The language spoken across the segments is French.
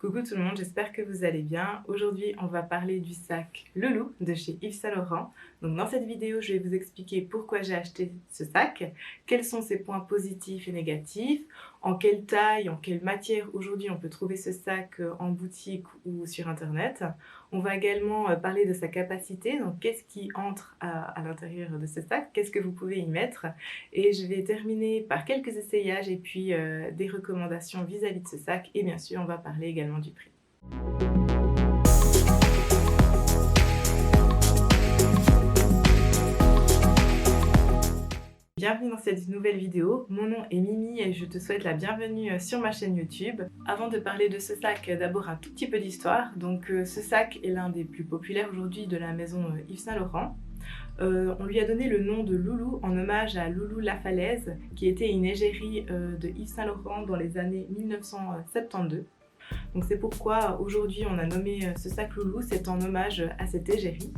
Coucou tout le monde, j'espère que vous allez bien. Aujourd'hui, on va parler du sac Loulou de chez Yves Saint Laurent. Donc dans cette vidéo, je vais vous expliquer pourquoi j'ai acheté ce sac, quels sont ses points positifs et négatifs, en quelle taille, en quelle matière aujourd'hui on peut trouver ce sac en boutique ou sur internet. On va également parler de sa capacité, donc qu'est-ce qui entre à l'intérieur de ce sac, qu'est-ce que vous pouvez y mettre. Et je vais terminer par quelques essayages et puis des recommandations vis-à-vis de ce sac. Et bien sûr, on va parler également du prix. Bienvenue dans cette nouvelle vidéo, mon nom est Mimi et je te souhaite la bienvenue sur ma chaîne YouTube. Avant de parler de ce sac, d'abord un tout petit peu d'histoire. Donc ce sac est l'un des plus populaires aujourd'hui de la maison Yves Saint Laurent. On lui a donné le nom de Loulou en hommage à Loulou Lafalaise, qui était une égérie de Yves Saint Laurent dans les années 1972. Donc c'est pourquoi aujourd'hui on a nommé ce sac Loulou, c'est en hommage à cette égérie.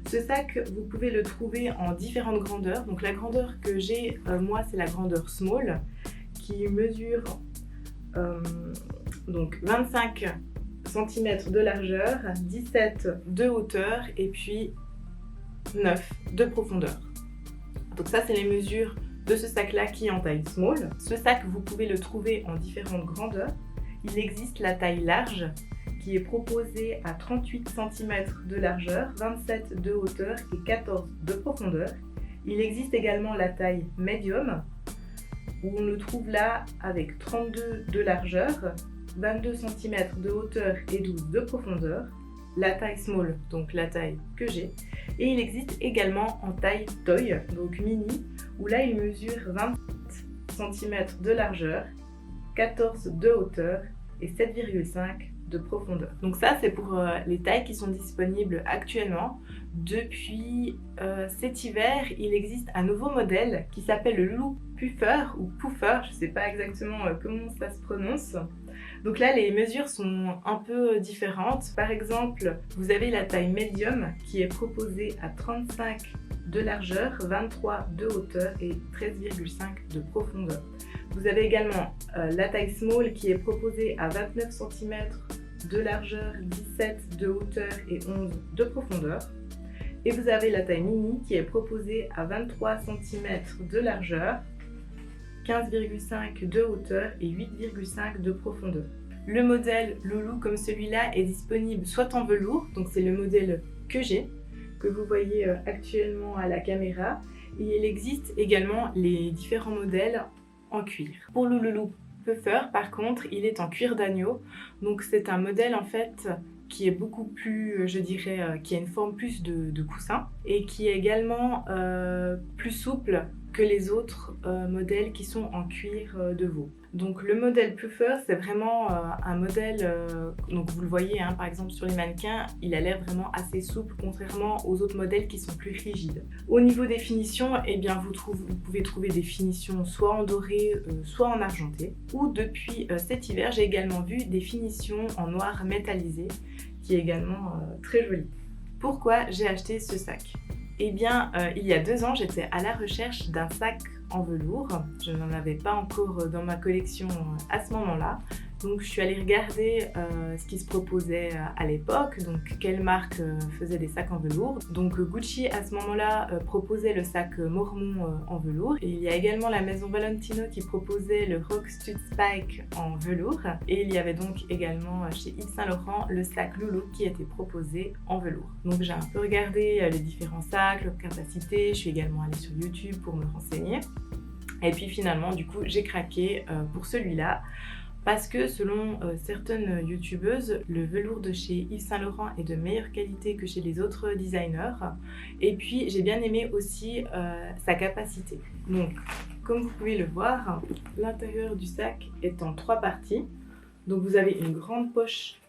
Ce sac, vous pouvez le trouver en différentes grandeurs. Donc la grandeur que j'ai, moi, c'est la grandeur small, qui mesure donc 25 cm de largeur, 17 de hauteur et puis 9 de profondeur. Donc ça, c'est les mesures de ce sac-là qui est en taille small. Ce sac, vous pouvez le trouver en différentes grandeurs. Il existe la taille large, qui est proposé à 38 cm de largeur, 27 de hauteur et 14 de profondeur. Il existe également la taille médium, où on le trouve là avec 32 de largeur, 22 cm de hauteur et 12 de profondeur. La taille small, donc la taille que j'ai. Et il existe également en taille toy, donc mini, où là il mesure 27 cm de largeur, 14 de hauteur et 7,5 de profondeur. Donc ça, c'est pour les tailles qui sont disponibles actuellement. Depuis cet hiver, il existe un nouveau modèle qui s'appelle le Loulou Puffer ou Puffer, je ne sais pas exactement comment ça se prononce. Donc là, les mesures sont un peu différentes. Par exemple, vous avez la taille médium qui est proposée à 35 de largeur, 23 de hauteur et 13,5 de profondeur. Vous avez également la taille small qui est proposée à 29 cm de largeur, 17 de hauteur et 11 de profondeur. Et vous avez la taille mini qui est proposée à 23 cm de largeur, 15,5 de hauteur et 8,5 de profondeur. Le modèle Loulou comme celui-là est disponible soit en velours, donc c'est le modèle que j'ai, que vous voyez actuellement à la caméra, et il existe également les différents modèles en cuir. Pour le Loulou Puffer, par contre, il est en cuir d'agneau, donc c'est un modèle en fait qui est beaucoup plus, je dirais, qui a une forme plus de coussin et qui est également plus souple que les autres modèles qui sont en cuir de veau. Donc le modèle Puffer, c'est vraiment un modèle, donc vous le voyez hein, par exemple sur les mannequins, il a l'air vraiment assez souple contrairement aux autres modèles qui sont plus rigides. Au niveau des finitions, eh bien vous pouvez trouver des finitions soit en doré, soit en argenté. Ou depuis cet hiver, j'ai également vu des finitions en noir métallisé, qui est également très joli. Pourquoi j'ai acheté ce sac ? Eh bien, il y a 2 ans, j'étais à la recherche d'un sac en velours. Je n'en avais pas encore dans ma collection à ce moment-là. Donc, je suis allée regarder ce qui se proposait à l'époque, donc quelle marque faisait des sacs en velours. Donc, Gucci, à ce moment-là, proposait le sac Mormon en velours. Et il y a également la maison Valentino qui proposait le Rock Stud Spike en velours. Et il y avait donc également chez Yves Saint Laurent le sac Loulou qui était proposé en velours. Donc, j'ai un peu regardé les différents sacs, leurs capacités. Je suis également allée sur YouTube pour me renseigner. Et puis finalement, du coup, j'ai craqué pour celui-là. Parce que selon certaines youtubeuses, le velours de chez Yves Saint Laurent est de meilleure qualité que chez les autres designers. Et puis j'ai bien aimé aussi sa capacité. Donc comme vous pouvez le voir, l'intérieur du sac est en 3 parties. Donc vous avez une grande poche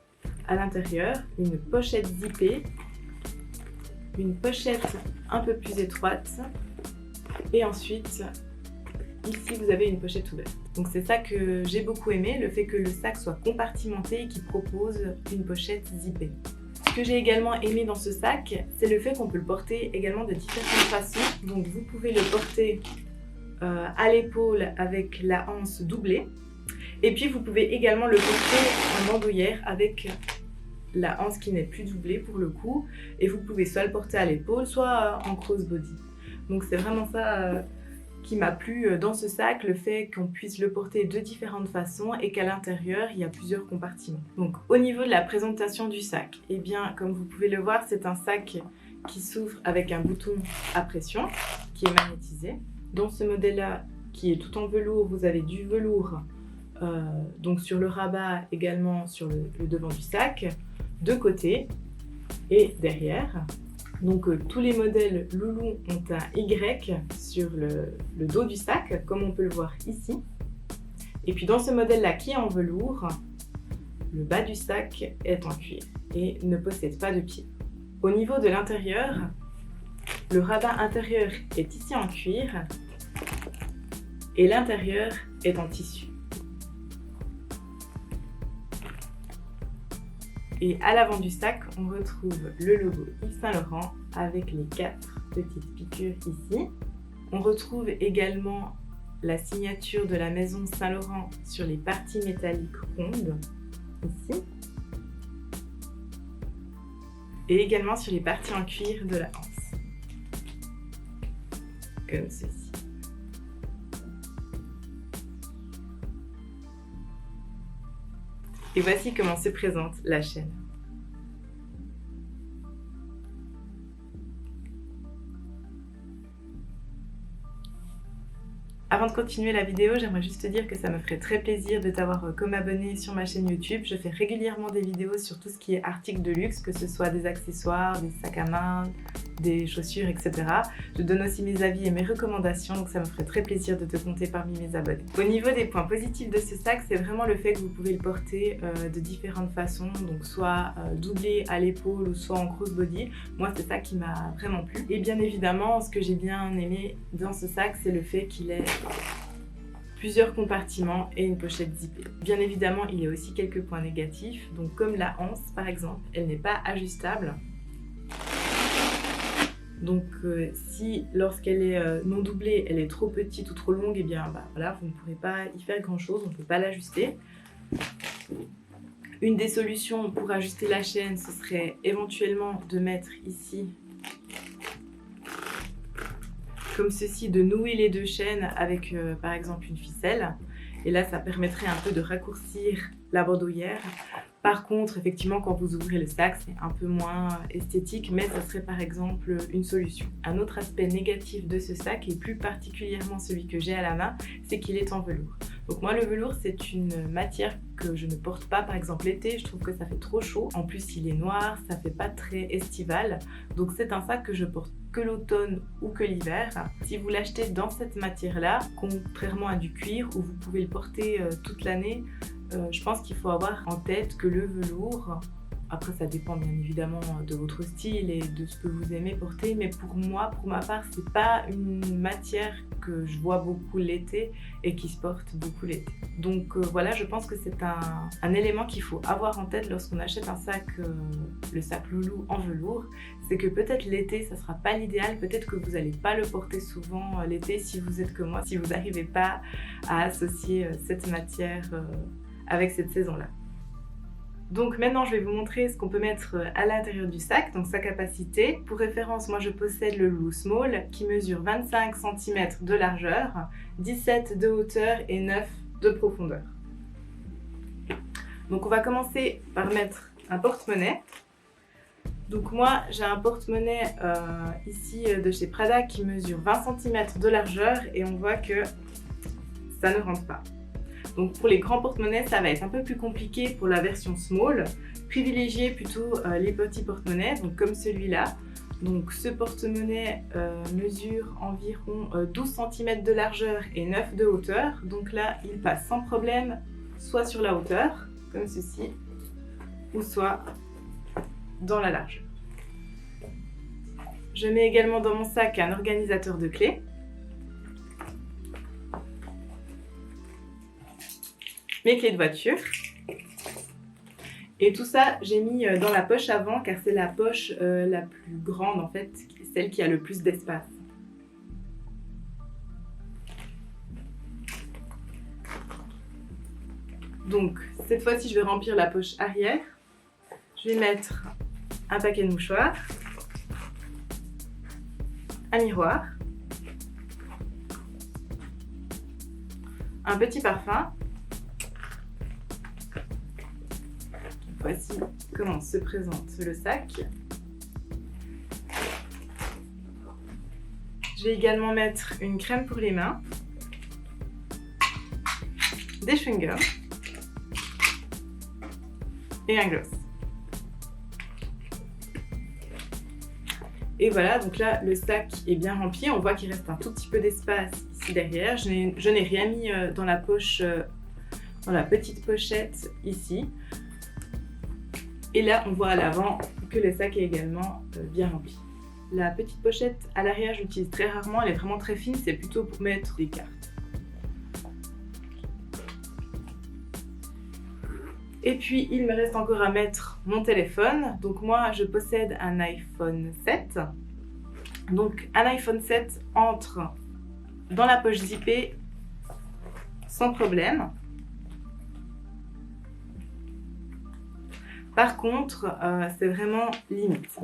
à l'intérieur, une pochette zippée, une pochette un peu plus étroite et ensuite ici vous avez une pochette ouverte. Donc c'est ça que j'ai beaucoup aimé, le fait que le sac soit compartimenté et qu'il propose une pochette zippée. Ce que j'ai également aimé dans ce sac, c'est le fait qu'on peut le porter également de différentes façons. Donc vous pouvez le porter à l'épaule avec la anse doublée. Et puis vous pouvez également le porter en bandoulière avec la hanche qui n'est plus doublée pour le coup, et vous pouvez soit le porter à l'épaule, soit en crossbody. Donc c'est vraiment ça qui m'a plu dans ce sac, le fait qu'on puisse le porter de différentes façons et qu'à l'intérieur il y a plusieurs compartiments. Donc au niveau de la présentation du sac, eh bien comme vous pouvez le voir, c'est un sac qui s'ouvre avec un bouton à pression qui est magnétisé. Dans ce modèle-là, qui est tout en velours, vous avez du velours donc sur le rabat, également sur le devant du sac, de côté et derrière. Donc tous les modèles Loulou ont un Y sur le dos du sac, comme on peut le voir ici. Et puis dans ce modèle-là qui est en velours, le bas du sac est en cuir et ne possède pas de pied. Au niveau de l'intérieur, le rabat intérieur est ici en cuir et l'intérieur est en tissu. Et à l'avant du sac, on retrouve le logo Yves Saint Laurent avec les 4 petites piqûres ici. On retrouve également la signature de la maison Saint Laurent sur les parties métalliques rondes, ici. Et également sur les parties en cuir de la hanse, comme ceci. Et voici comment se présente la chaîne. Avant de continuer la vidéo, j'aimerais juste te dire que ça me ferait très plaisir de t'avoir comme abonné sur ma chaîne YouTube. Je fais régulièrement des vidéos sur tout ce qui est articles de luxe, que ce soit des accessoires, des sacs à main, des chaussures, etc. Je donne aussi mes avis et mes recommandations, donc ça me ferait très plaisir de te compter parmi mes abonnés. Au niveau des points positifs de ce sac, c'est vraiment le fait que vous pouvez le porter de différentes façons, donc soit doublé à l'épaule ou soit en crossbody. Moi, c'est ça qui m'a vraiment plu. Et bien évidemment, ce que j'ai bien aimé dans ce sac, c'est le fait qu'il ait plusieurs compartiments et une pochette zippée. Bien évidemment, il y a aussi quelques points négatifs, donc comme la hanse par exemple, elle n'est pas ajustable. Donc si lorsqu'elle est non doublée, elle est trop petite ou trop longue, et bien voilà, vous ne pourrez pas y faire grand chose, on ne peut pas l'ajuster. Une des solutions pour ajuster la chaîne, ce serait éventuellement de mettre ici, comme ceci, de nouer les deux chaînes avec par exemple une ficelle. Et là, ça permettrait un peu de raccourcir la bandoulière. Par contre, effectivement, quand vous ouvrez le sac, c'est un peu moins esthétique, mais ça serait par exemple une solution. Un autre aspect négatif de ce sac, et plus particulièrement celui que j'ai à la main, c'est qu'il est en velours. Donc moi, le velours, c'est une matière que je ne porte pas, par exemple l'été, je trouve que ça fait trop chaud. En plus, il est noir, ça fait pas très estival. Donc c'est un sac que je porte que l'automne ou que l'hiver. Si vous l'achetez dans cette matière-là, contrairement à du cuir où vous pouvez le porter toute l'année, je pense qu'il faut avoir en tête que le velours, après ça dépend bien évidemment de votre style et de ce que vous aimez porter, mais pour moi, pour ma part, c'est pas une matière que je vois beaucoup l'été et qui se porte beaucoup l'été. Donc voilà, je pense que c'est un élément qu'il faut avoir en tête lorsqu'on achète un sac, le sac Loulou en velours, c'est que peut-être l'été ça sera pas l'idéal, peut-être que vous n'allez pas le porter souvent l'été si vous êtes comme moi, si vous n'arrivez pas à associer cette matière avec cette saison-là. Donc maintenant je vais vous montrer ce qu'on peut mettre à l'intérieur du sac, donc sa capacité. Pour référence, moi je possède le Loulou Small qui mesure 25 cm de largeur, 17 de hauteur et 9 de profondeur. Donc on va commencer par mettre un porte-monnaie. Donc moi j'ai un porte-monnaie ici de chez Prada qui mesure 20 cm de largeur et on voit que ça ne rentre pas. Donc pour les grands porte-monnaies, ça va être un peu plus compliqué pour la version small. Privilégiez plutôt les petits porte-monnaies, donc comme celui-là. Donc ce porte-monnaie mesure environ 12 cm de largeur et 9 de hauteur. Donc là, il passe sans problème soit sur la hauteur, comme ceci, ou soit dans la largeur. Je mets également dans mon sac un organisateur de clés. Mes clés de voiture. Et tout ça, j'ai mis dans la poche avant car c'est la poche la plus grande en fait, celle qui a le plus d'espace. Donc cette fois-ci je vais remplir la poche arrière. Je vais mettre un paquet de mouchoirs, un miroir, un petit parfum. Voici comment se présente le sac. Je vais également mettre une crème pour les mains, des chewing-gums et un gloss. Et voilà, donc là le sac est bien rempli. On voit qu'il reste un tout petit peu d'espace ici derrière. Je n'ai rien mis dans la poche, dans la petite pochette ici. Et là on voit à l'avant que le sac est également bien rempli. La petite pochette à l'arrière, je l'utilise très rarement, elle est vraiment très fine, c'est plutôt pour mettre des cartes. Et puis il me reste encore à mettre mon téléphone. Donc moi je possède un iPhone 7. Donc un iPhone 7 entre dans la poche zippée sans problème. Par contre, c'est vraiment limite,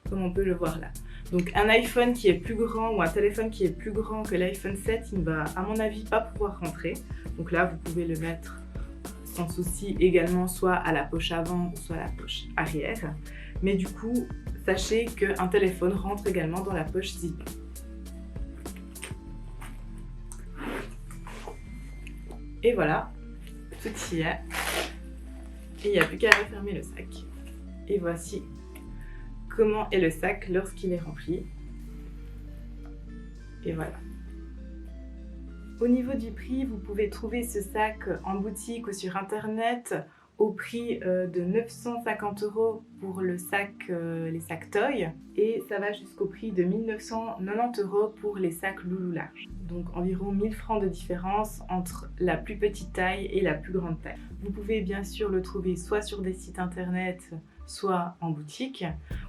comme on peut le voir là. Donc un iPhone qui est plus grand ou un téléphone qui est plus grand que l'iPhone 7, il ne va à mon avis pas pouvoir rentrer. Donc là vous pouvez le mettre sans souci également soit à la poche avant ou soit à la poche arrière. Mais du coup, sachez qu'un téléphone rentre également dans la poche zippée. Et voilà, tout y est. Et il n'y a plus qu'à refermer le sac. Et voici comment est le sac lorsqu'il est rempli. Et voilà. Au niveau du prix, vous pouvez trouver ce sac en boutique ou sur internet au prix de 950 € pour le sac, les sacs Toy, et ça va jusqu'au prix de 1990 € pour les sacs Loulou large. Donc environ 1000 francs de différence entre la plus petite taille et la plus grande taille. Vous pouvez bien sûr le trouver soit sur des sites internet, soit en boutique.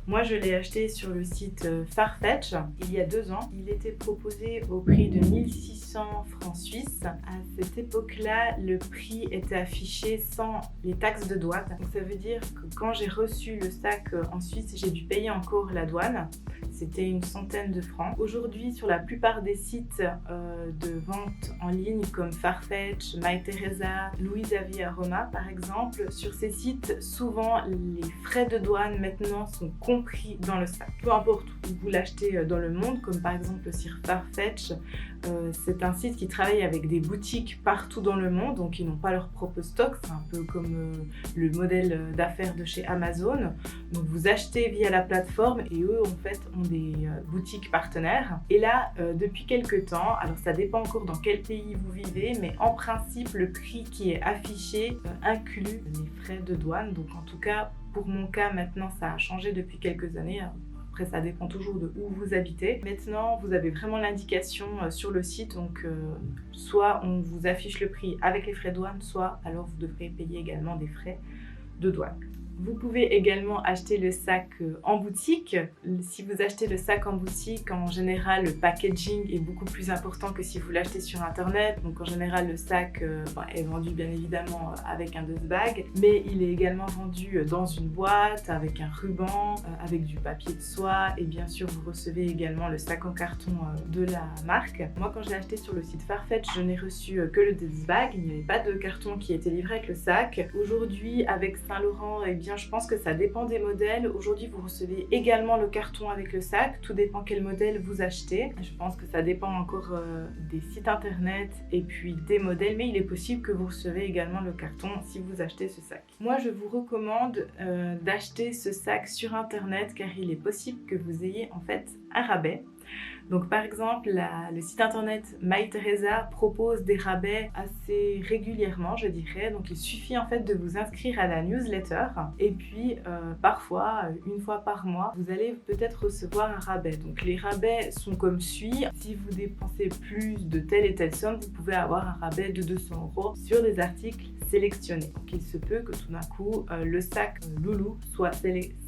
Moi je l'ai acheté sur le site Farfetch il y a 2 ans. Il était proposé au prix de 1600 francs suisses. À cette époque-là, le prix était affiché sans les taxes de douane. Donc ça veut dire que quand j'ai reçu le sac en Suisse, j'ai dû payer encore la douane. C'était une centaine de francs. Aujourd'hui, sur la plupart des sites de vente en ligne comme Farfetch, Mytheresa, Louise Aroma par exemple, sur ces sites, souvent les frais de douane maintenant sont compris dans le sac. Peu importe où vous l'achetez dans le monde, comme par exemple sur Farfetch, c'est un site qui travaille avec des boutiques partout dans le monde, donc ils n'ont pas leur propre stock, c'est un peu comme le modèle d'affaires de chez Amazon. Donc vous achetez via la plateforme et eux en fait ont des boutiques partenaires. Et là, depuis quelques temps, alors ça dépend encore dans quel pays vous vivez, mais en principe le prix qui est affiché inclut les frais de douane. Donc en tout cas, pour mon cas maintenant ça a changé depuis quelques années. Après ça dépend toujours de où vous habitez. Maintenant vous avez vraiment l'indication sur le site, donc soit on vous affiche le prix avec les frais de douane, soit alors vous devrez payer également des frais de douane. Vous pouvez également acheter le sac en boutique. Si vous achetez le sac en boutique, en général, le packaging est beaucoup plus important que si vous l'achetez sur internet. Donc en général, le sac est vendu bien évidemment avec un dust bag, mais il est également vendu dans une boîte, avec un ruban, avec du papier de soie, et bien sûr, vous recevez également le sac en carton de la marque. Moi, quand je l'ai acheté sur le site Farfetch, je n'ai reçu que le dust bag. Il n'y avait pas de carton qui était livré avec le sac. Aujourd'hui, avec Saint-Laurent, je pense que ça dépend des modèles. Aujourd'hui, vous recevez également le carton avec le sac. Tout dépend quel modèle vous achetez. Je pense que ça dépend encore des sites internet et puis des modèles, mais il est possible que vous recevez également le carton si vous achetez ce sac. Moi, je vous recommande d'acheter ce sac sur internet car il est possible que vous ayez en fait un rabais. Donc par exemple, le site internet Mytheresa propose des rabais assez régulièrement, je dirais. Donc il suffit en fait de vous inscrire à la newsletter et puis parfois, une fois par mois, vous allez peut-être recevoir un rabais. Donc les rabais sont comme suit. Si vous dépensez plus de telle et telle somme, vous pouvez avoir un rabais de 200 € sur des articles sélectionnés. Donc il se peut que tout d'un coup, le sac Loulou soit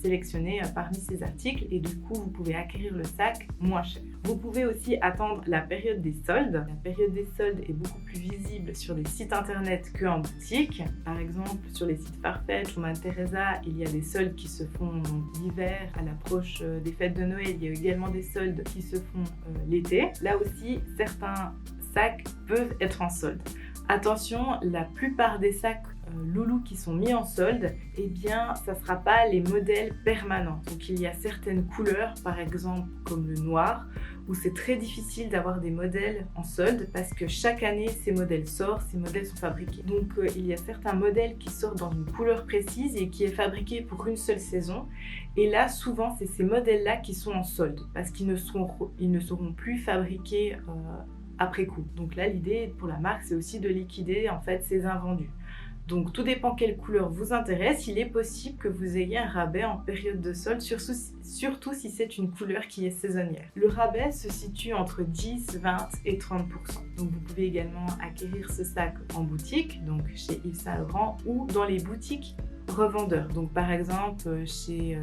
sélectionné parmi ces articles et du coup, vous pouvez acquérir le sac moins cher. cher. Vous pouvez aussi attendre la période des soldes. La période des soldes est beaucoup plus visible sur des sites internet qu'en boutique. Par exemple, sur les sites Farfetch ou Mère Teresa, il y a des soldes qui se font l'hiver à l'approche des fêtes de Noël. Il y a également des soldes qui se font l'été. Là aussi, certains sacs peuvent être en solde. Attention, la plupart des sacs Loulou qui sont mis en solde, eh bien, ça ne sera pas les modèles permanents. Donc, il y a certaines couleurs, par exemple comme le noir, où c'est très difficile d'avoir des modèles en solde parce que chaque année, ces modèles sortent, ces modèles sont fabriqués. Donc, il y a certains modèles qui sortent dans une couleur précise et qui est fabriqué pour une seule saison. Et là, souvent, c'est ces modèles-là qui sont en solde parce qu'ils ne seront plus fabriqués après coup. Donc là, l'idée pour la marque, c'est aussi de liquider en fait ces invendus. Donc tout dépend quelle couleur vous intéresse, il est possible que vous ayez un rabais en période de solde, surtout si c'est une couleur qui est saisonnière. Le rabais se situe entre 10, 20 et 30%. Donc vous pouvez également acquérir ce sac en boutique, donc chez Yves Saint Laurent ou dans les boutiques revendeurs. Donc par exemple chez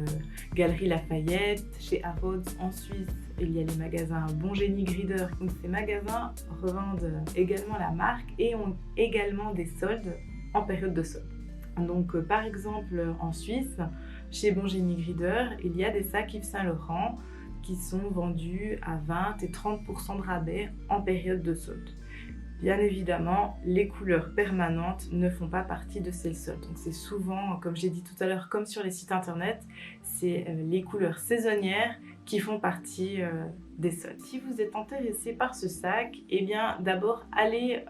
Galeries Lafayette, chez Harrods en Suisse, il y a les magasins Bon Génie Grider. Donc ces magasins revendent également la marque et ont également des soldes en période de solde. Donc par exemple en Suisse, chez Bon Génie Grider, il y a des sacs Yves Saint Laurent qui sont vendus à 20 et 30% de rabais en période de solde. Bien évidemment, les couleurs permanentes ne font pas partie de ces soldes. Donc c'est souvent, comme j'ai dit tout à l'heure, comme sur les sites internet, c'est les couleurs saisonnières qui font partie des soldes. Si vous êtes intéressé par ce sac, eh bien d'abord allez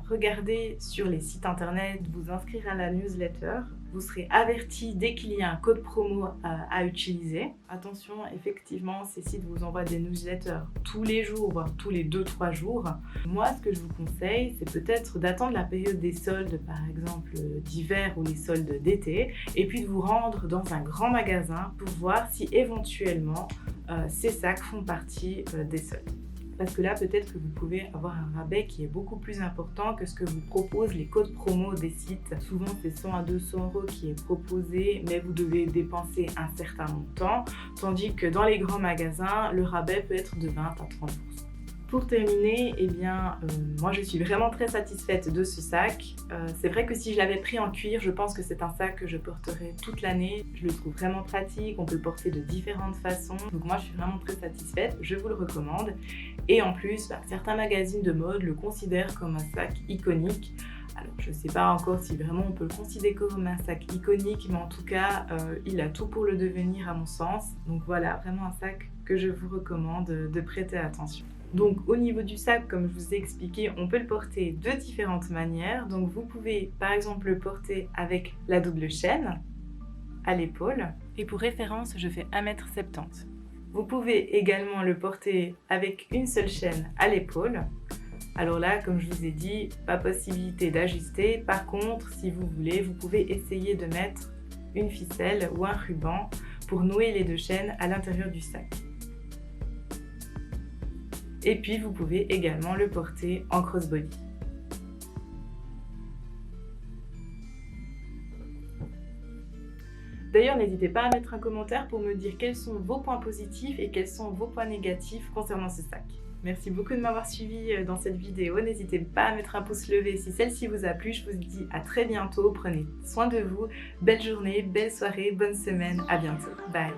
regarder sur les sites internet, vous inscrire à la newsletter. Vous serez averti dès qu'il y a un code promo à utiliser. Attention, effectivement, ces sites vous envoient des newsletters tous les jours, voire tous les 2-3 jours. Moi, ce que je vous conseille, c'est peut-être d'attendre la période des soldes, par exemple d'hiver ou les soldes d'été, et puis de vous rendre dans un grand magasin pour voir si éventuellement ces sacs font partie des soldes. Parce que là, peut-être que vous pouvez avoir un rabais qui est beaucoup plus important que ce que vous proposent les codes promo des sites. Souvent, c'est 100 à 200 € qui est proposé, mais vous devez dépenser un certain montant, tandis que dans les grands magasins, le rabais peut être de 20 à 30%. Pour terminer, eh bien, moi je suis vraiment très satisfaite de ce sac. C'est vrai que si je l'avais pris en cuir, je pense que c'est un sac que je porterai toute l'année. Je le trouve vraiment pratique, on peut le porter de différentes façons. Donc moi je suis vraiment très satisfaite, je vous le recommande. Et en plus, certains magazines de mode le considèrent comme un sac iconique. Alors je ne sais pas encore si vraiment on peut le considérer comme un sac iconique, mais en tout cas, il a tout pour le devenir à mon sens. Donc voilà, vraiment un sac que je vous recommande de prêter attention. Donc au niveau du sac, comme je vous ai expliqué, on peut le porter de différentes manières. Donc vous pouvez par exemple le porter avec la double chaîne à l'épaule. Et pour référence, je fais 1m70. Vous pouvez également le porter avec une seule chaîne à l'épaule. Alors là, comme je vous ai dit, pas possibilité d'ajuster. Par contre, si vous voulez, vous pouvez essayer de mettre une ficelle ou un ruban pour nouer les deux chaînes à l'intérieur du sac. Et puis vous pouvez également le porter en crossbody. D'ailleurs, n'hésitez pas à mettre un commentaire pour me dire quels sont vos points positifs et quels sont vos points négatifs concernant ce sac. Merci beaucoup de m'avoir suivi dans cette vidéo. N'hésitez pas à mettre un pouce levé si celle-ci vous a plu. Je vous dis à très bientôt. Prenez soin de vous. Belle journée, belle soirée, bonne semaine. À bientôt. Bye.